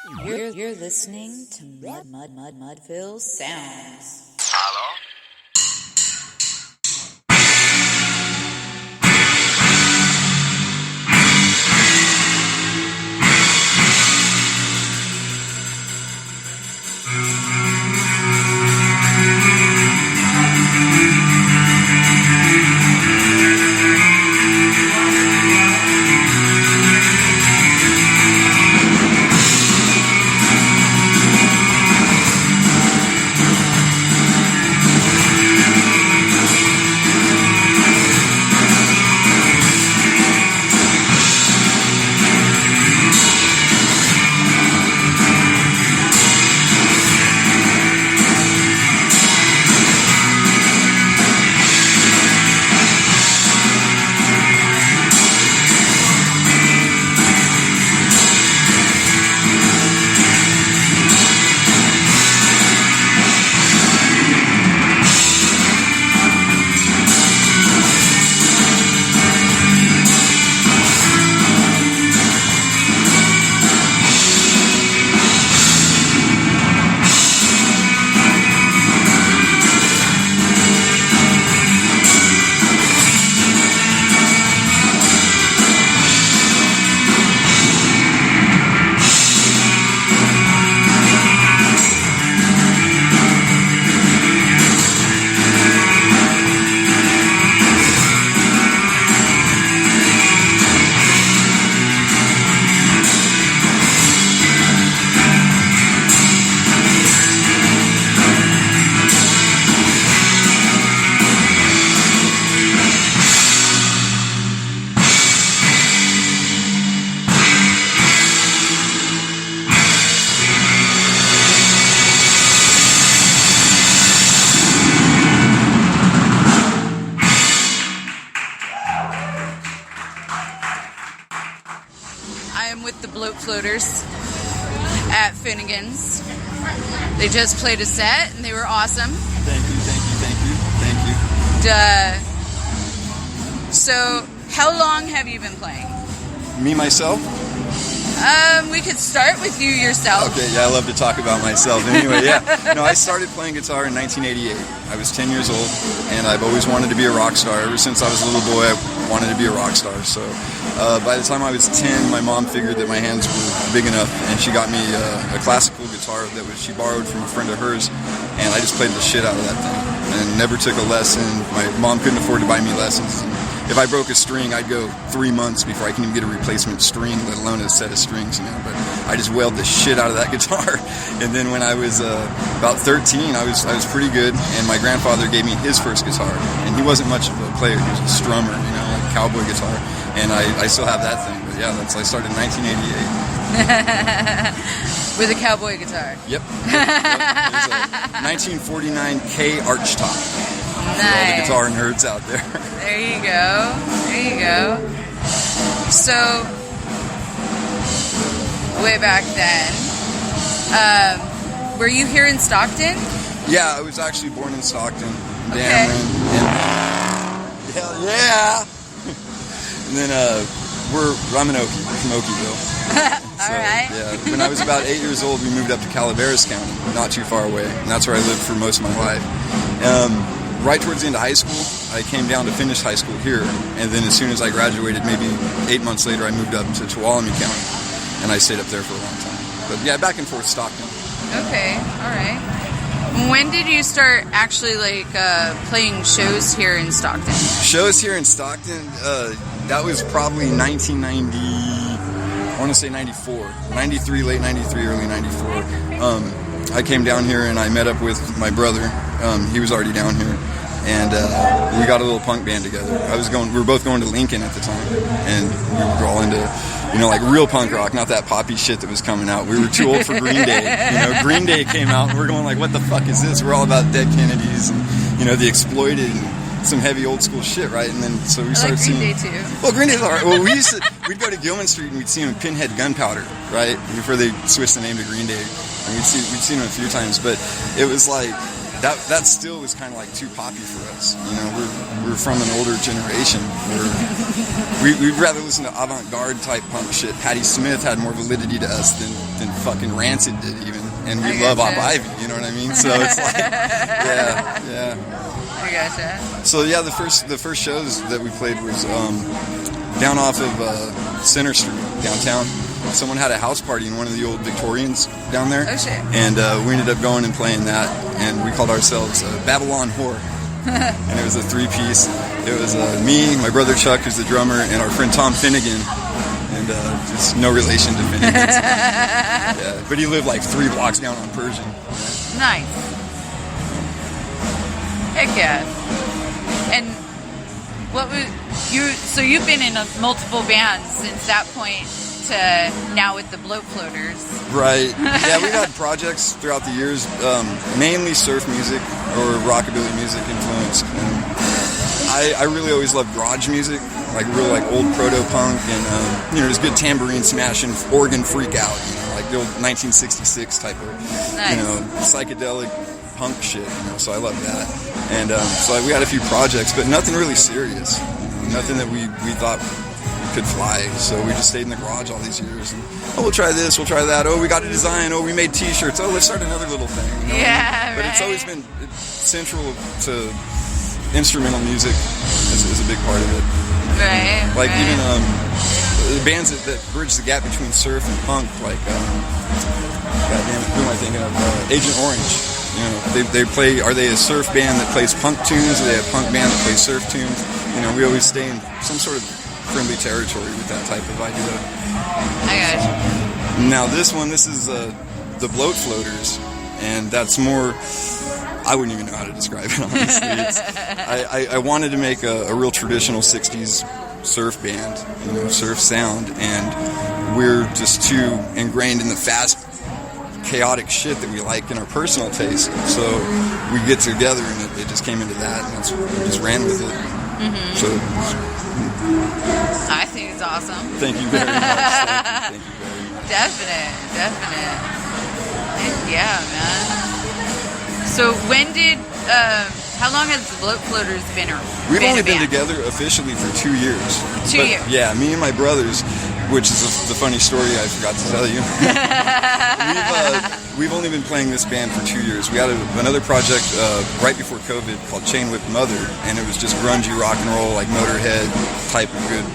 You're listening to Mudville Sounds. Hello? With the Bloat floaters at Finnegan's. They just played a set and they were awesome. Thank you. So, how long have you been playing? Me, myself? We could start with you yourself. Okay, yeah, I love to talk about myself. Anyway, yeah. No, I started playing guitar in 1988. I was 10 years old, and I've always wanted to be a rock star. Ever since I was a little boy, I wanted to be a rock star. So by the time I was 10, my mom figured that my hands were big enough, and she got me a classical guitar that she borrowed from a friend of hers, and I just played the shit out of that thing and never took a lesson. My mom couldn't afford to buy me lessons. If I broke a string, I'd go 3 months before I can even get a replacement string, let alone a set of strings, you know. But I just wailed the shit out of that guitar. And then when I was about 13, I was pretty good, and my grandfather gave me his first guitar. And he wasn't much of a player; he was a strummer, you know, like a cowboy guitar. And I still have that thing. But yeah, I started in 1988. With a cowboy guitar. Yep. It was a 1949 K arch top. Nice. For all the guitar nerds out there. There you go. So, way back then, were you here in Stockton? Yeah, I was actually born in Stockton. Okay. Hell yeah! And then I'm an Okie. I'm from Okieville. Alright. Yeah, when I was about 8 years old, we moved up to Calaveras County, not too far away. And that's where I lived for most of my life. Right towards the end of high school, I came down to finish high school here, and then as soon as I graduated, maybe 8 months later, I moved up to Tuolumne County, and I stayed up there for a long time. But yeah, back and forth Stockton. Okay, all right. When did you start actually playing shows here in Stockton? Shows here in Stockton, that was probably 1990. I want to say 94, 93, late 93, early 94. I came down here and I met up with my brother. He was already down here, and we got a little punk band together. We were both going to Lincoln at the time, and we were all into, you know, like real punk rock, not that poppy shit that was coming out. We were too old for Green Day. You know, Green Day came out, and we're going like, what the fuck is this? We're all about Dead Kennedys and, you know, the Exploited and some heavy old school shit, right? And then so we started seeing Green Day too. Well, Green Day's alright. Well, we'd go to Gilman Street and we'd see them in Pinhead Gunpowder, right? Before they switched the name to Green Day. And we'd seen them a few times, but it was like that still was kind of like too poppy for us. You know, we're from an older generation where we'd rather listen to avant-garde type punk shit. Patti Smith had more validity to us than fucking Rancid did even, and we love Op Ivy. You know what I mean? So it's like, yeah. I gotcha. So yeah, the first shows that we played was down off of Center Street downtown. Someone had a house party in one of the old Victorians down there. Oh, shit. And we ended up going and playing that, and we called ourselves Babylon Whore. And it was a 3-piece. It was me, my brother Chuck, who's the drummer, and our friend Tom Finnegan. And just no relation to Finnegan. Yeah, but he lived like 3 blocks down on Persian. Nice. Heck yeah. And what was you? So you've been in multiple bands since that point to now with the Bloat Floaters. Right. Yeah, we've had projects throughout the years, mainly surf music or rockabilly music influenced. And I really always loved garage music, like real like old proto-punk and there's good tambourine smashing, organ freak out, like the old 1966 type of, nice. Psychedelic punk shit, so I love that. And so we had a few projects, but nothing really serious, nothing that we thought could fly, so we just stayed in the garage all these years. And, we'll try this, we'll try that. We got a design. We made T-shirts. Let's start another little thing. Yeah, but right. It's always been central to instrumental music is a big part of it. Right. Like right. even the bands that bridge the gap between surf and punk, like goddamn, who am I thinking of? Agent Orange. They play. Are they a surf band that plays punk tunes? Or are they a punk band that plays surf tunes? We always stay in some sort of friendly territory with that type of idea. I gotcha. Now this is the Bloat Floaters, and that's more, I wouldn't even know how to describe it, honestly. I wanted to make a real traditional 60s surf band, surf sound, and we're just too ingrained in the fast, chaotic shit that we like in our personal taste. So we get together and it just came into that, and we just ran with it. Mm-hmm. So I think it's awesome. Thank you very much. Thank you very much. Definite. Yeah, man. So when did, how long has the Bloat Floaters been around? We've only been together officially for 2 years. 2 years? Yeah, me and my brothers, which is the funny story I forgot to tell you. We've only been playing this band for 2 years. We had another project right before COVID called Chain Whip Mother, and it was just grungy rock and roll, like Motorhead type of good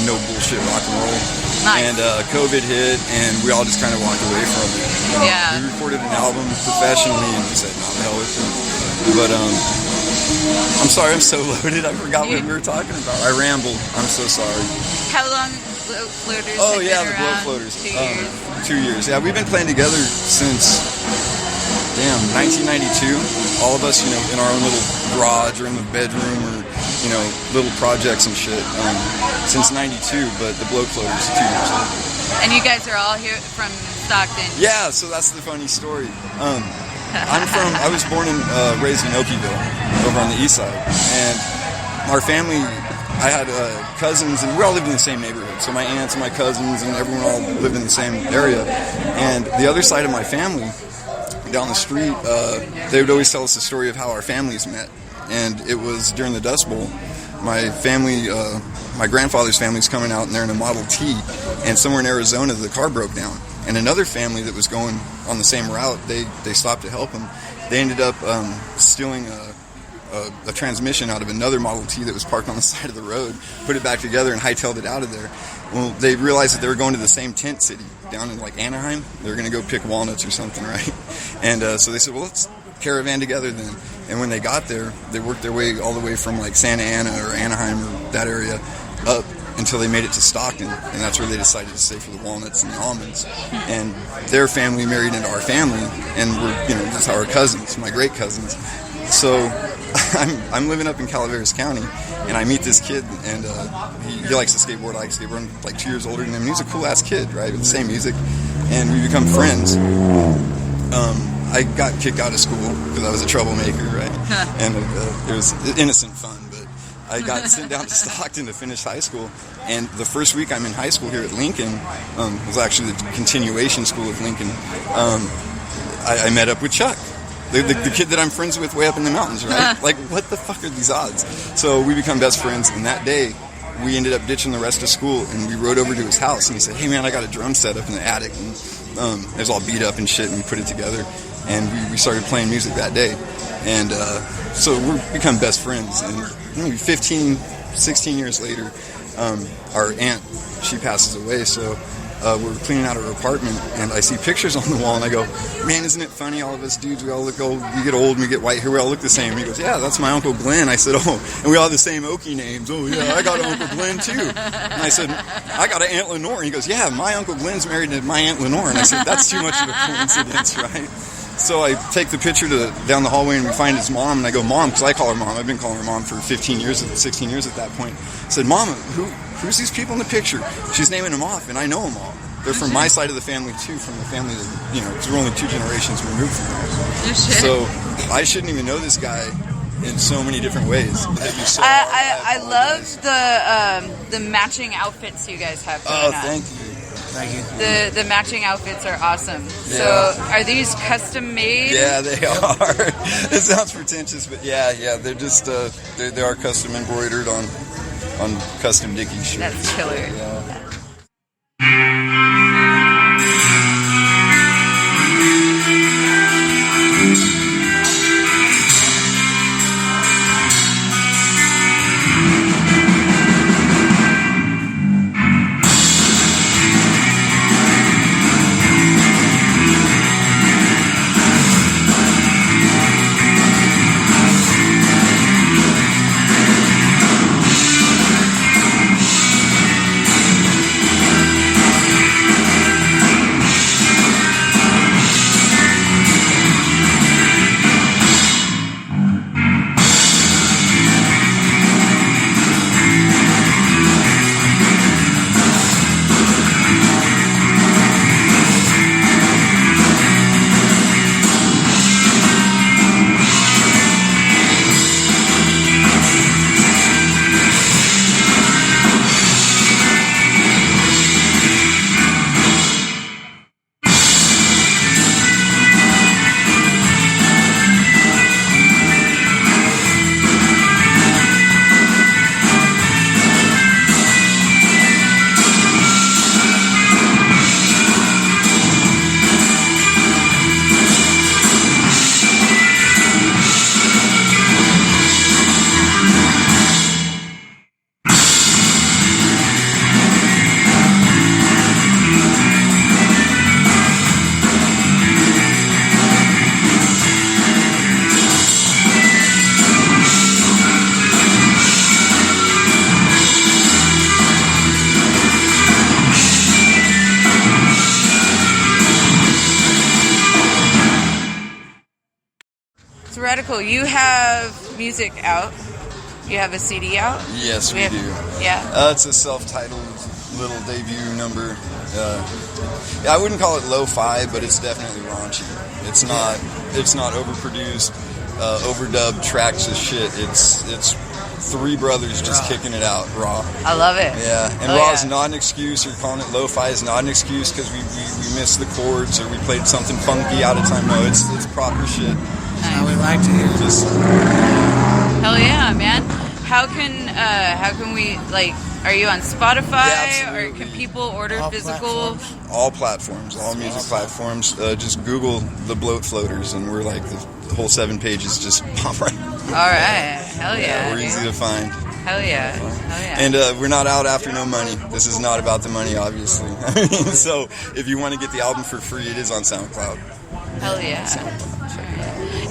no bullshit rock and roll. Nice. And COVID hit, and we all just kind of walked away from it. Yeah. We recorded an album professionally, and we said, "No, the hell with it." But I'm sorry, I'm so loaded. I forgot what we were talking about. I rambled. I'm so sorry. How long Bloat Floaters? Oh have yeah, been the around? Bloat Floaters. 2 years. 2 years. Yeah, we've been playing together since 1992. All of us, in our own little garage or in the bedroom or little projects and shit. Since '92, but the Bloat Floaters 2 years old. And you guys are all here from Stockton. Yeah, so that's the funny story. I was born and raised in Okieville, over on the east side, and our family, I had cousins, and we all lived in the same neighborhood. So my aunts and my cousins and everyone all lived in the same area. And the other side of my family, down the street, they would always tell us the story of how our families met. And it was during the Dust Bowl. My family, my grandfather's family was coming out, and they're in a Model T, and somewhere in Arizona the car broke down. And another family that was going on the same route, they stopped to help them. They ended up stealing a transmission out of another Model T that was parked on the side of the road, put it back together, and hightailed it out of there. Well, they realized that they were going to the same tent city down in like Anaheim. They were going to go pick walnuts or something, right? And so they said, well, let's caravan together then. And when they got there, they worked their way all the way from like Santa Ana or Anaheim or that area up until they made it to Stockton, and that's where they decided to stay for the walnuts and the almonds. And their family married into our family, and we're, that's our cousins, my great cousins. So I'm living up in Calaveras County, and I meet this kid, and he likes to skateboard. I like to skateboard. I'm like 2 years older than him. He's a cool ass kid, right, with the same music, and we become friends. I got kicked out of school because I was a troublemaker, right? And it was innocent fun, but I got sent down to Stockton to finish high school. And the first week I'm in high school here at Lincoln, was actually the continuation school of Lincoln. I met up with Chuck, the kid that I'm friends with way up in the mountains, right? Like, what the fuck are these odds? So we become best friends, and that day, we ended up ditching the rest of school, and we rode over to his house, and he said, hey man, I got a drum set up in the attic, and it was all beat up and shit, and we put it together, and we started playing music that day. And so we've become best friends, and maybe 15, 16 years later, our aunt, she passes away, so we're cleaning out her apartment, and I see pictures on the wall, and I go, man, isn't it funny, all of us dudes, we all look old, we get old, and we get white hair, we all look the same. And he goes, yeah, that's my Uncle Glenn. I said, oh, and we all have the same Okie names. Oh, yeah, I got an Uncle Glenn, too. And I said, I got an Aunt Lenore. And he goes, yeah, my Uncle Glenn's married to my Aunt Lenore. And I said, that's too much of a coincidence, right? So I take the picture down the hallway, and we find his mom, and I go, Mom, because I call her Mom. I've been calling her Mom for 15 years, 16 years at that point. I said, Mom, who's these people in the picture? She's naming them off, and I know them all. They're from my side of the family, too, from the family that, because we're only 2 generations removed from there. So I shouldn't even know this guy in so many different ways. I love the matching outfits you guys have going on. Thank you. Thank you. The matching outfits are awesome. Yeah. So are these custom made? Yeah, they are. It sounds pretentious, but yeah, they're just they are custom embroidered on custom Dickies shirts. That's killer. Yeah. Radical, you have music out. You have a CD out? Yes, we do. Yeah. It's a self-titled little debut number. I wouldn't call it lo-fi, but it's definitely raunchy. It's not overproduced, overdubbed tracks of shit. It's 3 brothers just kicking it out raw. I love it. Yeah, and raw is not an excuse, or calling it lo-fi is not an excuse because we missed the chords or we played something funky out of time. No, it's proper shit. How we like to hear it. Hell yeah, man. How can we, like, are you on Spotify, or can people order all physical? Platforms. All platforms, all music platforms. Just Google the Bloat Floaters, and we're like the whole 7 pages just pop right. All right, hell yeah. We're easy to find. Hell yeah, hell yeah. And we're not out after no money. This is not about the money, obviously. So if you want to get the album for free, it is on SoundCloud. Hell yeah.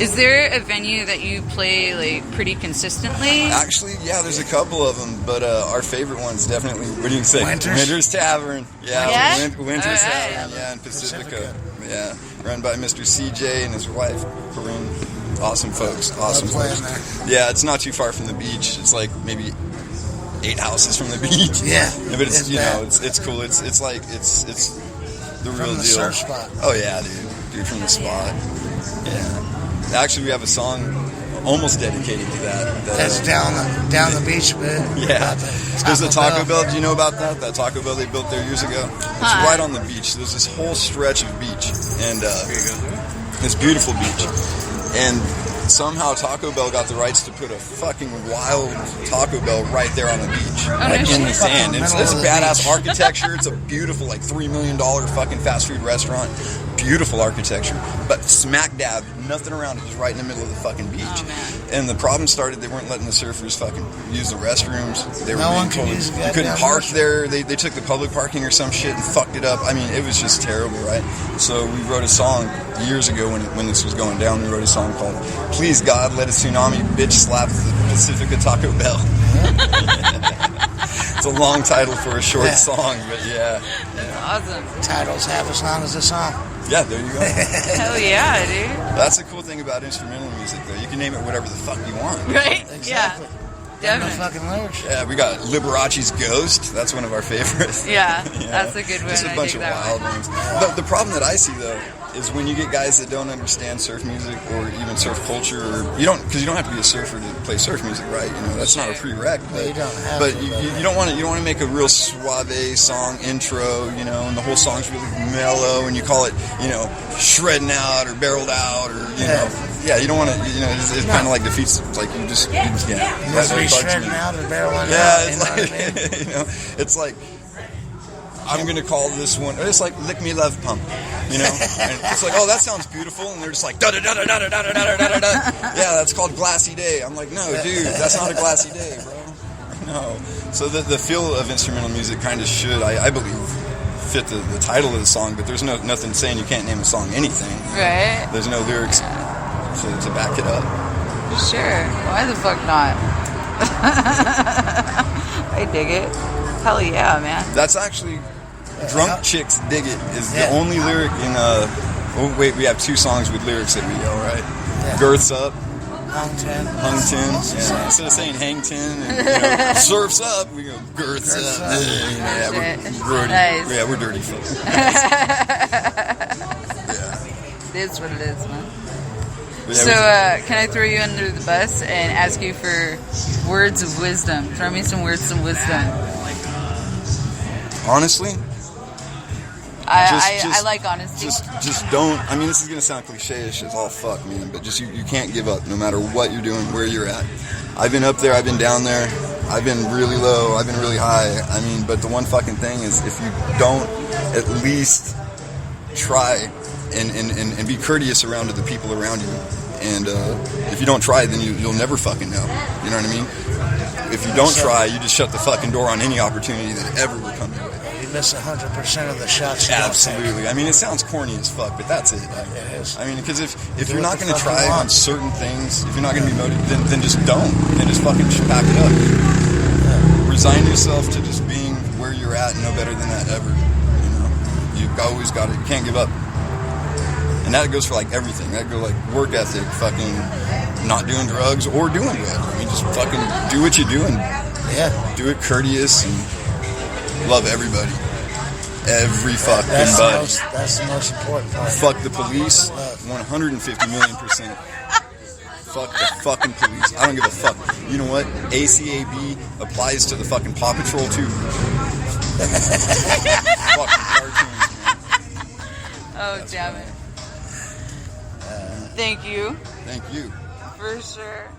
Is there a venue that you play like pretty consistently? Actually, yeah, there's a couple of them, but our favorite one's definitely, what do you say? Winter's Tavern. Yeah, Winter's Tavern, yeah, in Pacifica. Yeah, run by Mr. CJ and his wife, Corinne. Awesome folks, awesome folks. Yeah, it's not too far from the beach. It's like maybe 8 houses from the beach. Yeah, but it's it's cool. It's the real deal. From the surf spot. Oh yeah, dude from the spot. Yeah. Actually, we have a song almost dedicated to that. That's down the beach a bit. Yeah. There's a Taco Bell. Do you know about that? That Taco Bell they built there years ago? It's right on the beach. There's this whole stretch of beach. And this beautiful beach. And somehow Taco Bell got the rights to put a fucking wild Taco Bell right there on the beach, like in the sand. It's badass architecture. It's a beautiful, like $3 million fucking fast food restaurant. Beautiful architecture, but smack dab, nothing around it, just right in the middle of the fucking beach. Oh, and the problem started, they weren't letting the surfers fucking use the restrooms. They were No one being could use told the you couldn't goddamn park restroom. there. They took the public parking or some shit and fucked it up. I mean, it was just terrible, right? So we wrote a song years ago when this was going down. We wrote a song called "Please God, Let a Tsunami Bitch Slap the Pacifica Taco Bell." It's a long title for a short song, but yeah. That's awesome. Title's half as long as the song. Yeah, there you go. Hell yeah, dude. That's the cool thing about instrumental music, though. You can name it whatever the fuck you want. Right? Exactly. Yeah. No Definitely. fucking lyrics. Yeah, we got Liberace's Ghost. That's one of our favorites. Yeah, Yeah. that's a good one. Just a I bunch dig of that wild one. ones. But the problem that I see, though, is when you get guys that don't understand surf music or even surf culture, or because you don't have to be a surfer to play surf music, right? You know, that's not a prereq. But, you don't have but to, you don't want to make a real suave song intro, you know, and the whole song's really mellow, and you call it, you know, shredding out or barreled out, or you know, you don't want to, you know, it kind of like defeats, like you just, that's what Be bugs shredding me. out or barreling Yeah, out. it's You know like, what I mean? you know, it's like, I'm going to call this one, it's like Lick Me Love Pump, you know? And it's like, oh, that sounds beautiful. And they're just like, da-da-da-da-da-da-da-da-da-da-da. Yeah, that's called Glassy Day. I'm like, no, dude, that's not a glassy day, bro. No. So the feel of instrumental music kind of should, I believe, fit the title of the song, but there's nothing saying you can't name a song anything. Right? There's no lyrics to back it up. Sure. Why the fuck not? I dig it. Hell yeah, man. That's actually Drunk Chicks Dig It is the only lyric in oh wait, we have two songs with lyrics that we yell, right? Yeah. Girths up, Hung ten. hung tin. Yeah. Instead of saying hang tin and surfs up, we go girths Girths up. up. Yeah, we're dirty. Nice. Yeah, we're dirty folk. It is what it is, man. But So, yeah, can I throw you under the bus and ask you for words of wisdom? Throw me some words of wisdom. honestly, I like honesty. just don't. I mean, this is gonna sound cliche-ish as all fuck, man. But just you can't give up, no matter what you're doing, where you're at. I've been up there, I've been down there, I've been really low, I've been really high. I mean, but the one fucking thing is, if you don't at least try and be courteous around to the people around you, and if you don't try, then you'll never fucking know. You know what I mean? If you don't try, you just shut the fucking door on any opportunity that ever will come your way. You miss 100% of the shots. You don't Absolutely. I mean, it sounds corny as fuck, but that's it. It is. I mean, because if Do you're what not the going to fuck you try want. on certain things, if you're not going to be motivated, then just don't. Then just fucking pack it up. Resign yourself to just being where you're at and no better than that ever. You know, you've always got to, you can't give up. And that goes for like everything. That goes like work ethic, fucking not doing drugs or doing good. I mean, just fucking do what you do and do it courteous and love everybody. Every fucking buddy. That's the most important part. Fuck the police, 150 million%. Fuck the fucking police. I don't give a fuck. You know what? ACAB applies to the fucking Paw Patrol too. Fucking cartoons, man. Oh, damn it. Thank you. Thank you. For sure.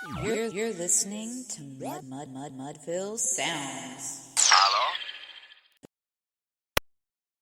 You're listening to Mudville Sounds.